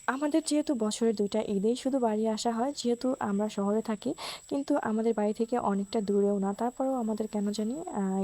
আমাদের যেহেতু বছরে ২ টা ঈদেই শুধু বাড়ি আসা হয়, যেহেতু আমরা শহরে থাকি, কিন্তু আমাদের বাড়ি থেকে অনেকটা দূরেও না। তারপরেও আমাদের কেন জানি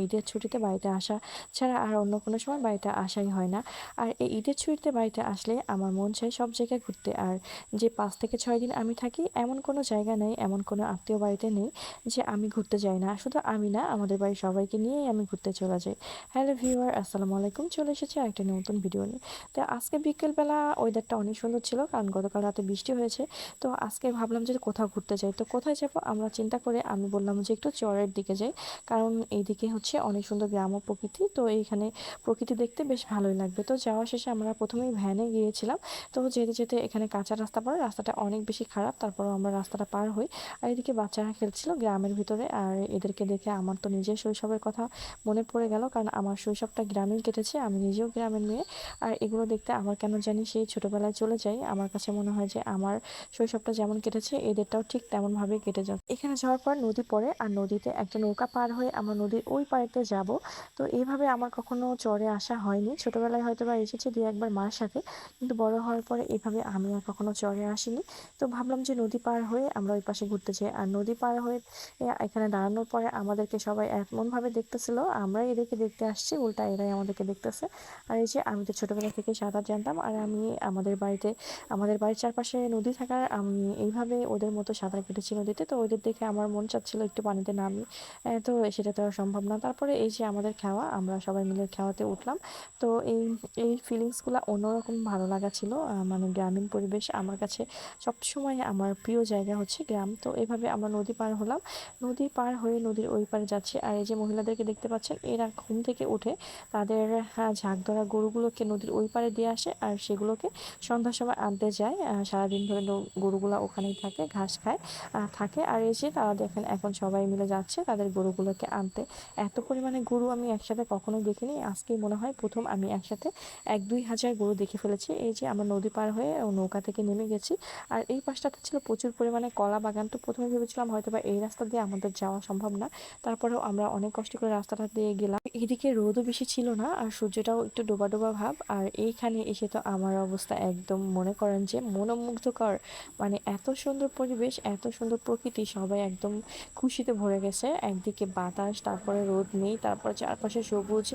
ঈদের ছুটিতে বাড়িতে আসা ছাড়া আর অন্য কোনো সময় বাড়িতে আসাই হয় না। আর এই ঈদের ছুটিতে বাড়িতে আসলে আমার মন চায় সব জায়গায় ঘুরতে। আর যে ৫ থেকে ৬ দিন আমি থাকি, এমন কোনো জায়গা নেই, এমন কোনো আত্মীয় বাড়িতে নেই যে আমি ঘুরতে যাই না। শুধু আমি না, আমাদের বাড়ির সবাইকে নিয়েই আমি ঘুরতে চলে যাই। হ্যালো ভিউয়ার, আসসালামু আলাইকুম। চলে এসেছি আরেকটা নতুন ভিডিও নিয়ে। তো আজকে বিকেলবেলা ওয়েদারটা অনেক সুন্দর ছিল, কারণ গতকাল রাতে বৃষ্টি হয়েছে। তো আজকে ভাবলাম যে কোথাও ঘুরতে যাই। তো কোথায় যাব আমরা চিন্তা করে আমি বললাম যে একটু চরের দিকে যাই, কারণ এইদিকে হচ্ছে অনেক সুন্দর গ্রাম্য প্রকৃতি। তো এইখানে প্রকৃতি দেখতে বেশ ভালোই লাগবে। তো যাওয়া শেষে আমরা প্রথমেই ভ্যানে গিয়েছিলাম। তো যেতে যেতে এখানে কাঁচা রাস্তা পড়ে, রাস্তাটা অনেক বেশি খারাপ, তারপরও আমরা রাস্তাটা পার হই। আর এদিকে বাচ্চারা খেলছিল গ্রামের ভিতরে। আর এদেরকে দেখে আমার তো নিজের শৈশবের কথা মনে পড়ে গেল, কারণ আমার শৈশবটা গ্রামেই কেটেছে, আমি নিজেও গ্রামের মেয়ে। আর এগুলো দেখতে আমার কেন জানি সেই ছোটবেলায় চলে যাই। আমার কাছে মনে হয় যে আমার শৈশবটা যেমন কেটেছে এদেরটাও ঠিক তেমনভাবেই কেটে যাবে। এখানে যাওয়ার পর নদী পড়ে, আর নদীতে একটা নৌকা পার হয়ে আমরা নদীর ওই পাড়েতে যাব। তো এইভাবে আমার কখনো চরে আসা হয়নি। ছোটবেলায় হয়তো বা এসেছি ২-১ বার মার সাথে, কিন্তু বড় হওয়ার পরে এভাবে আমি আর কখনো চরে আসিনি। তো ভাবলাম যে নদী পার হয়ে আমরা ওই পাশে ঘুরতে যাই। আর নদী পার হয়ে এখানে দাঁড়ানোর পরে আমাদেরকে সবাই এমনভাবে দেখতেছিল, আমরাই এদেরকে দেখতে আসছি, উল্টা এরাই আমাদেরকে দেখতেছে। আর এই যে আমি তো ছোটবেলা থেকে সাঁতার জানতাম, আর আমি আমাদের বাড়ির চারপাশে নদী থাকার আমি এইভাবে ওদের মতো সাঁতার কেটেছি নদীতে। তো ওদের দেখে আমার মন চাচ্ছিল একটু পানিতে নামি। তো সেটা তো আর সম্ভব না। তারপরে এই যে আমাদের খাওয়া, আমরা সবাই মিলে খাওয়াতে উঠলাম। তো এই এই ফিলিংসগুলো অন্যরকম ভালো লাগা ছিল। মানে গ্রামীণ পরিবেশ আমার কাছে সবসময় আমার প্রিয় জায়গা হচ্ছে গ্রাম। তো এভাবে আমরা নদী পার হলাম, নদী পার হয়ে নদীর ওই পারে যাচ্ছি। আর এই যে মহিলাদেরকে দেখতে পাচ্ছেন, এরা ঘুম থেকে উঠে তাদের ঝাঁক ধরা গরুগুলোকে নদীর ওই পারে দিয়ে আসে, আর সেগুলোকে সন্ধ্যার সময় আনতে যায়। সারাদিন ধরে গরুগুলো ওখানেই থাকে, ঘাস খায় থাকে। আর এই যে তারা দেখেন এখন সবাই মিলে যাচ্ছে তাদের গরুগুলোকে আনতে। এত পরিমাণে গরু আমি একসাথে কখনো দেখিনি, আজকেই মনে হয় প্রথম আমি একসাথে ১-২ হাজার গরু দেখে ফেলেছি। এই যে আমরা নদী পার হয়ে নৌকা থেকে নেমে গেছি। আর এই পাশটাতে ছিল প্রচুর পরিমাণে কলা বাগান। তো প্রথমে ভেবেছিলাম হয়তো বা এই রাস্তা দিয়ে আমাদের যাওয়া সম্ভব না, তারপরেও আমরা অনেক কষ্ট করে রাস্তাটা দিয়ে গেলাম। এদিকে রোদও বেশি ছিল না, আর সূর্যটাও একটু ডোবা ডোবা ভাব। আর এইখানে এসে তো আমার অবস্থা একদম মনে করেন যে মনোমুগ্ধকর। মানে এত সুন্দর পরিবেশ, এত সুন্দর প্রকৃতি, সবাই একদম খুশিতে ভরে গেছে। একদিকে বাতাস, তারপরে রোদ নেই, তারপরে চারপাশে সবুজ।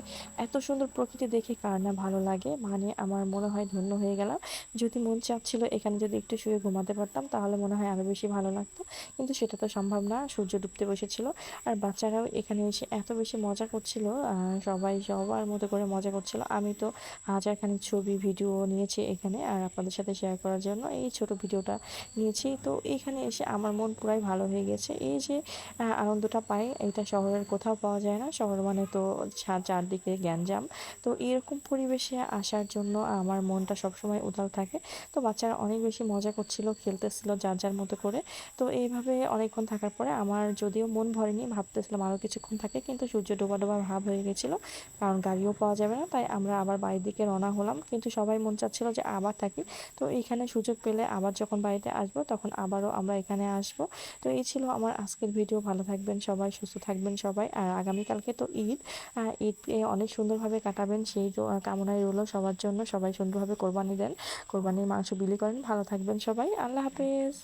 এত সুন্দর প্রকৃতি দেখে কার না ভালো লাগে। মানে আমার মনে হয় ধন্য হয়ে গেলাম। যদি মন চাচ্ছিল এখানে যদি একটু শুয়ে ঘুমাতে পারতাম, তাহলে মনে হয় আরো বেশি ভালো লাগতো, কিন্তু সেটা তো সম্ভব না। সূর্য ডুবতে বসেছিল। আর বাচ্চারাও এখানে এসে এত বেশি মজা করছিল, সবাই সবার মতো করে মজা করছিল। আমি তো হাজারখানেক ছবি ভিডিও নিয়েছি এখানে, আর আপনাদের সাথে শেয়ার করার জন্য এই ছোট ভিডিওটা নিয়েছি। তো এখানে এসে আমার মন পুরাই ভালো হয়ে গেছে। এই যে আনন্দটা পাই, এটা শহরের কোথাও পাওয়া যায় না। শহর মানে তো চারদিকে গ্যাঞ্জাম। তো এরকম পরিবেশে আসার জন্য আমার মনটা সবসময় উদাল থাকে। তো বাচ্চারা অনেক বেশি মজা করছিল, খেলতেছিল যার যার মতো করে। তো এইভাবে অনেকক্ষণ থাকার পরে আমার যদিও মন ভরেনি, ভাবতেছিলাম আরও কিছুক্ষণ থাকে, কিন্তু সূর্য ডোবা ডোবা ভাব হয়ে গেছিলো, কারণ গাড়িও পাওয়া যাবে না। তাই আমরা আবার বাড়ির দিকে রওনা হলাম, কিন্তু সবাই মন চাচ্ছিল যে আবার থাকি। তো এইখানে সুযোগ পেলে আবার যখন বাড়িতে আসবো তখন আবারও আমরা এখানে আসবো। তো এই ছিল আমার আজকের ভিডিও। ভালো থাকবেন সবাই, সুস্থ থাকবেন সবাই। আর আগামীকালকে তো ঈদ, ঈদ অনেক সুন্দরভাবে কাটাবেন সেই কামনাই রইল সবার জন্য। সবাই সুন্দরভাবে কোরবানি দেন, কোরবানির মাংস বিলি করেন। ভালো থাকবেন সবাই, আল্লাহ হাফেজ।